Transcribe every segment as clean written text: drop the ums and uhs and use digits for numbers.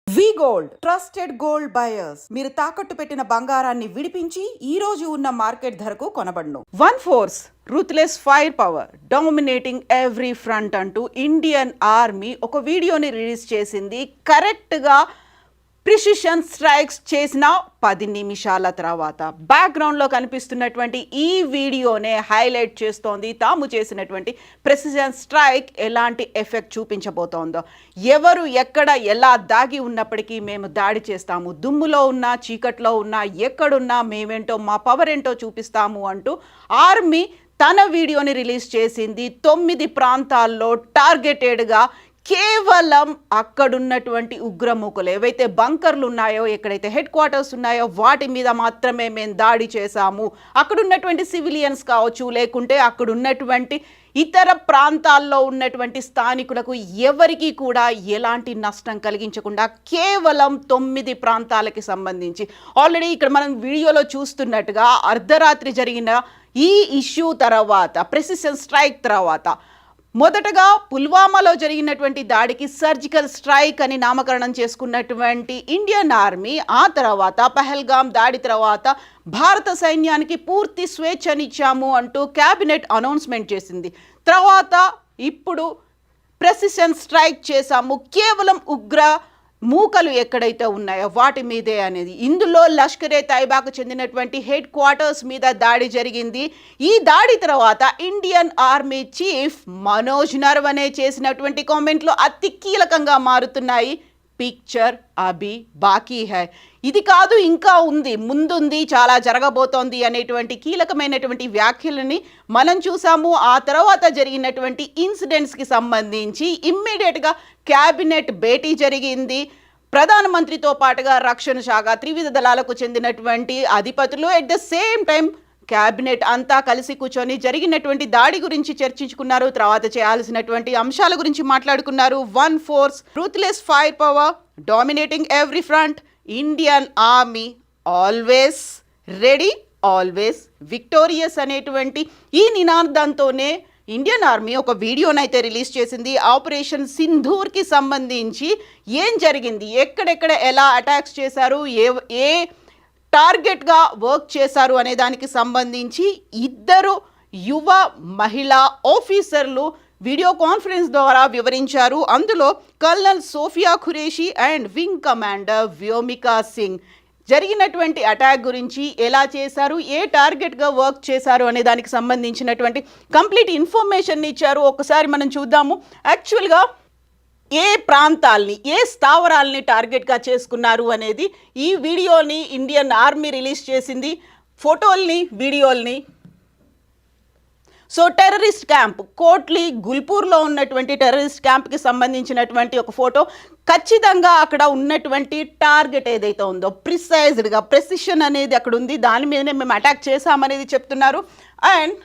వి gold trusted gold buyers. మీరు తాకట్టు పెట్టిన బంగారాన్ని విడిపించి ఈ రోజు ఉన్న మార్కెట్ ధరకు కొనబడును. One force ruthless fire power dominating every front అంటూ ఇండియన్ ఆర్మీ ఒక వీడియోని రిలీజ్ చేసింది. కరెక్ట్గా ప్రిసిషన్ స్ట్రైక్స్ చేసిన 10 నిమిషాల తర్వాత బ్యాక్గ్రౌండ్లో కనిపిస్తున్నటువంటి ఈ వీడియోనే హైలైట్ చేస్తోంది తాము చేసినటువంటి ప్రిసిషన్ స్ట్రైక్ ఎలాంటి ఎఫెక్ట్ చూపించబోతోందో. ఎవరు ఎక్కడ ఎలా దాగి ఉన్నప్పటికీ మేము దాడి చేస్తాము, దుమ్ములో ఉన్నా చీకట్లో ఉన్నా ఎక్కడున్నా మేమేంటో మా పవర్ ఏంటో చూపిస్తాము అంటూ ఆర్మీ తన వీడియోని రిలీజ్ చేసింది. 9 ప్రాంతాల్లో టార్గెటెడ్గా కేవలం అక్కడున్నటువంటి ఉగ్రమూకలు ఏవైతే బంకర్లు ఉన్నాయో, ఎక్కడైతే హెడ్ క్వార్టర్స్ ఉన్నాయో వాటి మీద మాత్రమే మేము దాడి చేశాము. అక్కడున్నటువంటి సివిలియన్స్ కావచ్చు, లేకుంటే అక్కడున్నటువంటి ఇతర ప్రాంతాల్లో ఉన్నటువంటి స్థానికులకు ఎవరికి కూడా ఎలాంటి నష్టం కలిగించకుండా కేవలం 9 ప్రాంతాలకి సంబంధించి ఆల్రెడీ ఇక్కడ మనం వీడియోలో చూస్తున్నట్టుగా అర్ధరాత్రి జరిగిన ఈ ఇష్యూ తర్వాత, ప్రెసిషన్ స్ట్రైక్ తర్వాత మొదటగా పుల్వామాలో జరిగినటువంటి దాడికి సర్జికల్ స్ట్రైక్ అని నామకరణం చేసుకున్నటువంటి ఇండియన్ ఆర్మీ ఆ తర్వాత పహల్గామ్ దాడి తర్వాత భారత సైన్యానికి పూర్తి స్వేచ్ఛనిచ్చాము అంటూ క్యాబినెట్ అనౌన్స్మెంట్ చేసింది. తర్వాత ఇప్పుడు ప్రెసిషన్ స్ట్రైక్ చేశాము కేవలం ఉగ్ర మూకలు ఎక్కడైతే ఉన్నాయో వాటి మీదే అనేది. ఇందులో లష్కరే తైబాకు చెందినటువంటి హెడ్ క్వార్టర్స్ మీద దాడి జరిగింది. ఈ దాడి తర్వాత Indian army chief Manoj Naravane చేసినటువంటి కామెంట్లు అతి కీలకంగా మారుతున్నాయి. పిక్చర్ అభి బాకీ హై, ఇది కాదు ఇంకా ఉంది, ముందుంది, చాలా జరగబోతోంది అనేటువంటి కీలకమైనటువంటి వ్యాఖ్యలని మనం చూసాము. ఆ తర్వాత జరిగినటువంటి ఇన్సిడెంట్స్కి సంబంధించి ఇమ్మీడియట్గా క్యాబినెట్ భేటీ జరిగింది. ప్రధానమంత్రితో పాటుగా రక్షణ శాఖ, త్రివిధ దళాలకు చెందినటువంటి అధిపతులు at the same time cabinet అంతా కలిసి కూర్చొని జరిగినటువంటి దాడి గురించి చర్చించుకున్నారు. తర్వాత చేయాల్సినటువంటి అంశాల గురించి మాట్లాడుకున్నారు. One force ruthless fire power dominating every front, Indian army always ready, always victorious అనేటువంటి ఈ నినాదంతోనే ఇండియన్ ఆర్మీ ఒక వీడియోనైతే రిలీజ్ చేసింది. ఆపరేషన్ సింధూర్కి సంబంధించి ఏం జరిగింది, ఎక్కడెక్కడ ఎలా అటాక్స్ చేశారు, ఏ టార్గెట్గా వర్క్ చేశారు అనే దానికి సంబంధించి 2 యువ మహిళా ఆఫీసర్లు వీడియో కాన్ఫరెన్స్ ద్వారా వివరించారు. అందులో colonel Sofia Qureshi and wing commander Vyomika Singh జరిగినటువంటి అటాక్ గురించి, ఎలా చేశారు, ఏ టార్గెట్గా వర్క్ చేశారు అనే దానికి సంబంధించినటువంటి కంప్లీట్ ఇన్ఫర్మేషన్ ఇచ్చారు. ఒకసారి మనం చూద్దాము యాక్చువల్గా ఏ ప్రాంతాల్ని, ఏ స్థావరాల్ని టార్గెట్గా చేసుకున్నారు అనేది. ఈ వీడియోని ఇండియన్ ఆర్మీ రిలీజ్ చేసింది, ఫోటోల్ని, వీడియోల్ని. సో టెర్రరిస్ట్ క్యాంప్ కోట్లీ గుల్పూర్లో ఉన్నటువంటి టెర్రరిస్ట్ క్యాంప్కి సంబంధించినటువంటి ఒక ఫోటో. ఖచ్చితంగా అక్కడ ఉన్నటువంటి టార్గెట్ ఏదైతే ఉందో ప్రిసైజ్డ్గా ప్రెసిషన్ అనేది అక్కడ ఉంది, దాని మీదనే మేము అటాక్ చేసామనేది చెప్తున్నారు. And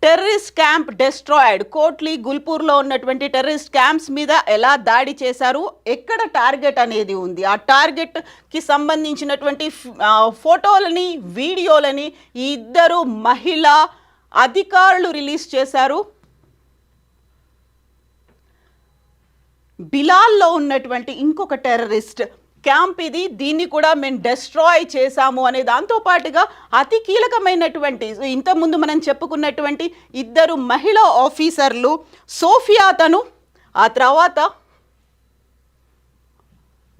terrorist camp destroyed, Kotli గుల్పూర్లో ఉన్నటువంటి టెర్రరిస్ట్ క్యాంప్స్ మీద ఎలా దాడి చేశారు, ఎక్కడ టార్గెట్ అనేది ఉంది, ఆ టార్గెట్కి సంబంధించినటువంటి ఫోటోలని, వీడియోలని 2 మహిళా అధికారులు రిలీజ్ చేశారు. బిలాల్లో ఉన్నటువంటి ఇంకొక టెర్రరిస్ట్ క్యాంప్ ఇది, దీన్ని కూడా మేము డెస్ట్రాయ్ చేశాము అనే దాంతోపాటుగా అతి కీలకమైనటువంటి ఇంతకుముందు మనం చెప్పుకున్నటువంటి 2 మహిళా ఆఫీసర్లు సోఫియా తను, ఆ తర్వాత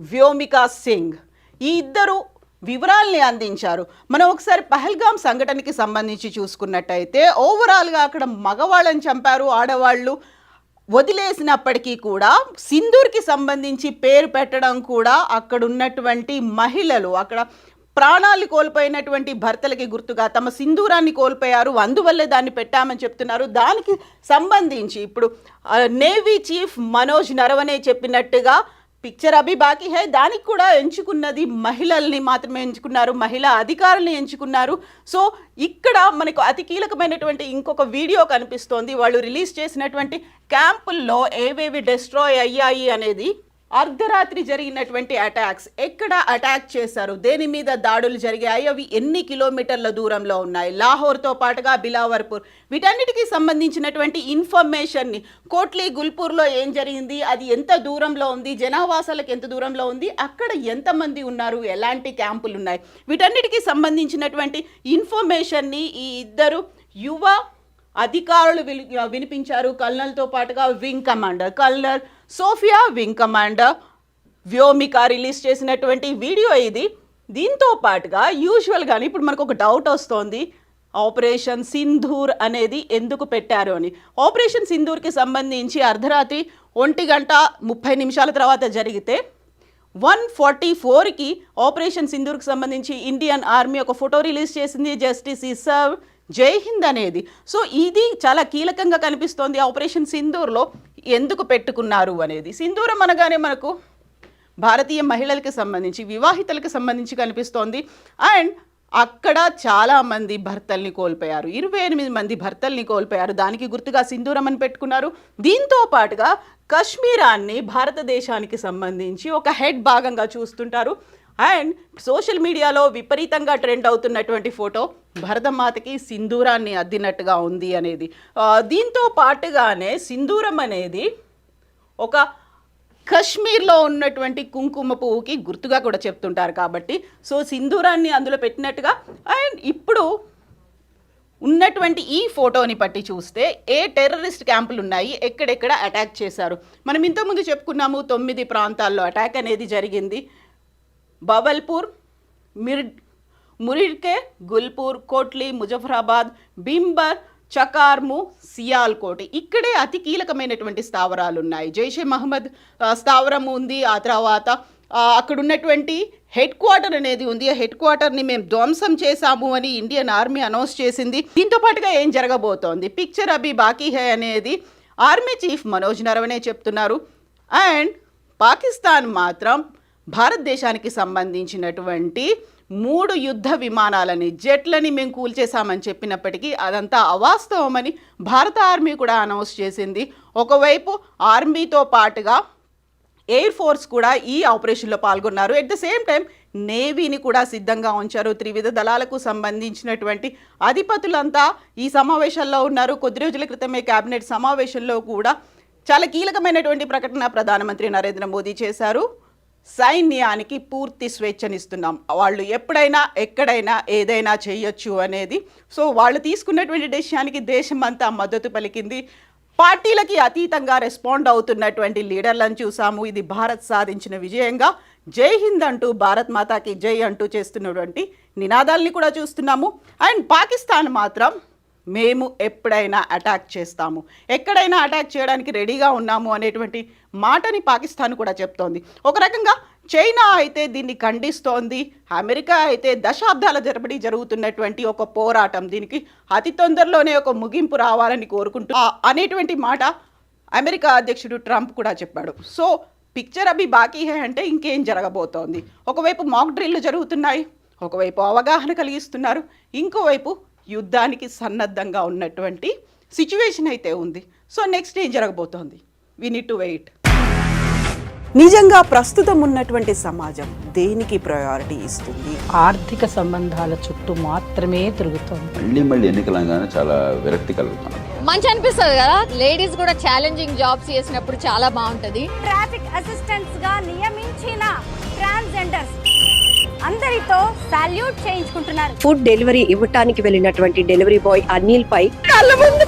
వ్యోమికా సింగ్, ఈ 2 వివరాల్ని అందించారు. మనం ఒకసారి పహల్గామ్ సంఘటనకి సంబంధించి చూసుకున్నట్టయితే ఓవరాల్గా అక్కడ మగవాళ్ళని చంపారు, ఆడవాళ్ళు వదిలేసినప్పటికీ కూడా సింధూర్కి సంబంధించి పేరు పెట్టడం కూడా అక్కడ ఉన్నటువంటి మహిళలు, అక్కడ ప్రాణాలు కోల్పోయినటువంటి భర్తలకి గుర్తుగా తమ సింధూరాన్ని కోల్పోయారు, అందువల్లే దాన్ని పెట్టామని చెప్తున్నారు. దానికి సంబంధించి ఇప్పుడు నేవీ చీఫ్ మనోజ్ నరవనే చెప్పినట్టుగా పిక్చర్ అభి బాకీ హై దానికి కూడా ఎంచుకున్నది మహిళల్ని మాత్రమే ఎంచుకున్నారు, మహిళా అధికారుల్ని ఎంచుకున్నారు. సో ఇక్కడ మనకు అతి కీలకమైనటువంటి ఇంకొక వీడియో కనిపిస్తోంది. వాళ్ళు రిలీజ్ చేసినటువంటి క్యాంపుల్లో ఏవేవి డిస్ట్రాయ్ అయ్యాయి అనేది. అర్ధరాత్రి జరిగినటువంటి అటాక్స్, ఎక్కడ అటాక్ చేశారు, దేని మీద దాడులు జరిగాయి, అవి ఎన్ని కిలోమీటర్ల దూరంలో ఉన్నాయి, లాహోర్తో పాటుగా బిలావర్పూర్, వీటన్నిటికీ సంబంధించినటువంటి ఇన్ఫర్మేషన్ని, కోట్లీ గుల్పూర్లో ఏం జరిగింది, అది ఎంత దూరంలో ఉంది, జనావాసాలకు ఎంత దూరంలో ఉంది, అక్కడ ఎంతమంది ఉన్నారు, ఎలాంటి క్యాంపులు ఉన్నాయి, వీటన్నిటికీ సంబంధించినటువంటి ఇన్ఫర్మేషన్ని ఈ ఇద్దరు యువ అధికారులు వినిపించారు. కల్నల్తో పాటుగా wing commander colonel Sofia, wing commander Vyomika release చేసినటువంటి వీడియో ఇది. దీంతో పాటుగా యూజువల్గానే ఇప్పుడు మనకు ఒక డౌట్ వస్తోంది, ఆపరేషన్ సింధూర్ అనేది ఎందుకు పెట్టారు అని. ఆపరేషన్ సింధూర్కి సంబంధించి అర్ధరాత్రి 1:30 తర్వాత జరిగితే 1:44కి ఆపరేషన్ సింధూర్కి సంబంధించి ఇండియన్ ఆర్మీ ఒక ఫోటో రిలీజ్ చేసింది, జస్టిస్ ఈ సర్వ్ జై హింద్ అనేది. సో ఇది చాలా కీలకంగా కనిపిస్తోంది. ఆపరేషన్ సింధూర్లో ఎందుకు పెట్టుకున్నారు అనేది. సింధూరం అనగానే మనకు భారతీయ మహిళలకు సంబంధించి, వివాహితలకు సంబంధించి కనిపిస్తోంది. అండ్ అక్కడ చాలామంది భర్తల్ని కోల్పోయారు, 28 మంది భర్తల్ని కోల్పోయారు. దానికి గుర్తుగా సింధూరం అని పెట్టుకున్నారు. దీంతో పాటుగా కశ్మీరాన్ని భారతదేశానికి సంబంధించి ఒక హెడ్ భాగంగా చూస్తుంటారు. అండ్ సోషల్ మీడియాలో విపరీతంగా ట్రెండ్ అవుతున్నటువంటి ఫోటో భరతమాతకి సింధూరాన్ని అద్దినట్టుగా ఉంది అనేది. దీంతో పాటుగానే సింధూరం అనేది ఒక కశ్మీర్లో ఉన్నటువంటి కుంకుమ పువ్వుకి గుర్తుగా కూడా చెప్తుంటారు కాబట్టి సో సింధూరాన్ని అందులో పెట్టినట్టుగా. అండ్ ఇప్పుడు ఉన్నటువంటి ఈ ఫోటోని పట్టి చూస్తే ఏ టెర్రరిస్ట్ క్యాంపులు ఉన్నాయి, ఎక్కడెక్కడ అటాక్ చేశారు. మనం ఇంతకుముందు చెప్పుకున్నాము 9 ప్రాంతాల్లో అటాక్ అనేది జరిగింది. బవల్పూర్, మురిడ్కే, గుల్పూర్, కోట్లీ, ముజఫరాబాద్, బింబర్, చకార్ము, సియాల్కోట్, ఇక్కడే అతి కీలకమైనటువంటి స్థావరాలు ఉన్నాయి. జైషే మహమ్మద్ స్థావరం ఉంది. ఆ తర్వాత అక్కడ ఉన్నటువంటి హెడ్ క్వార్టర్ అనేది ఉంది. ఆ హెడ్ క్వార్టర్ని మేము ధ్వంసం చేశాము అని ఇండియన్ ఆర్మీ అనౌన్స్ చేసింది. దీంతో పాటుగా ఏం జరగబోతోంది, పిక్చర్ అభి బాకీ హై అనేది ఆర్మీ చీఫ్ మనోజ్ నరవణే చెప్తున్నారు. అండ్ పాకిస్తాన్ మాత్రం భారతదేశానికి సంబంధించినటువంటి 3 యుద్ధ విమానాలని, జెట్లని మేము కూల్చేశామని చెప్పినప్పటికీ అదంతా అవాస్తవమని భారత ఆర్మీ కూడా అనౌన్స్ చేసింది. ఒకవైపు ఆర్మీతో పాటుగా ఎయిర్ ఫోర్స్ కూడా ఈ ఆపరేషన్లో పాల్గొన్నారు. ఎట్ ద సేమ్ టైం నేవీని కూడా సిద్ధంగా ఉంచారు. త్రివిధ దళాలకు సంబంధించినటువంటి అధిపతులంతా ఈ సమావేశాల్లో ఉన్నారు. కొద్ది రోజుల క్రితమే కేబినెట్ సమావేశంలో కూడా చాలా కీలకమైనటువంటి ప్రకటన ప్రధానమంత్రి నరేంద్ర మోదీ చేశారు. సైన్యానికి పూర్తి స్వేచ్ఛనిస్తున్నాం, వాళ్ళు ఎప్పుడైనా ఎక్కడైనా ఏదైనా చేయొచ్చు అనేది. సో వాళ్ళు తీసుకున్నటువంటి డెసిషన్కి దేశం అంతా మద్దతు పలికింది. పార్టీలకి అతీతంగా రెస్పాండ్ అవుతున్నటువంటి లీడర్లను చూసాము. ఇది భారత్ సాధించిన విజయంగా జై హింద్ అంటూ, భారత్ మాతాకి జై అంటూ చేస్తున్నటువంటి నినాదాలని కూడా చూస్తున్నాము. అండ్ పాకిస్తాన్ మాత్రం మేము ఎప్పుడైనా అటాక్ చేస్తాము, ఎక్కడైనా అటాక్ చేయడానికి రెడీగా ఉన్నాము అనేటువంటి మాటని పాకిస్తాన్ కూడా చెప్తోంది. ఒక రకంగా చైనా అయితే దీన్ని ఖండిస్తోంది. అమెరికా అయితే దశాబ్దాల తరబడి జరుగుతున్నటువంటి ఒక పోరాటం, దీనికి అతి తొందరలోనే ఒక ముగింపు రావాలని కోరుకుంటూ అనేటువంటి మాట అమెరికా అధ్యక్షుడు ట్రంప్ కూడా చెప్పాడు. సో పిక్చర్ అభి బాకీ హై అంటే ఇంకేం జరగబోతోంది. ఒకవైపు మాక్ డ్రిల్లు జరుగుతున్నాయి, ఒకవైపు అవగాహన కలిగిస్తున్నారు, ఇంకోవైపు యుద్ధానికి సన్నద్ధంగా ఉన్నటువంటి సిచ్యువేషన్ అయితే ఉంది. సో నెక్స్ట్ ఏం జరగబోతోంది, వి నీడ్ టు వెయిట్. నిజంగా ప్రస్తుతం ఉన్నటువంటి సమాజం దేనికి ప్రయారిటీ ఇస్తుంది? ఆర్థిక సంబంధాల చుట్టూ మాత్రమే తిరుగుతుంది. మళ్ళీ ఎన్నికలంగానే చాలా విరక్తి కలుగుతుంది. మంచి అనిపిస్తుంది కదా, లేడీస్ కూడా ఛాలెంజింగ్ జాబ్స్ చేసినప్పుడు చాలా బాగుంటది. ట్రాఫిక్ అసిస్టెంట్స్ గా నియమించిన ట్రాన్స్జెండర్స్ అందరితో సాల్యూట్ చేయించుకుంటున్నారు. ఫుడ్ డెలివరీ ఇవ్వటానికి వెళ్ళినటువంటి డెలివరీ బాయ్ అనిల్ పై కళ్ళ ముందు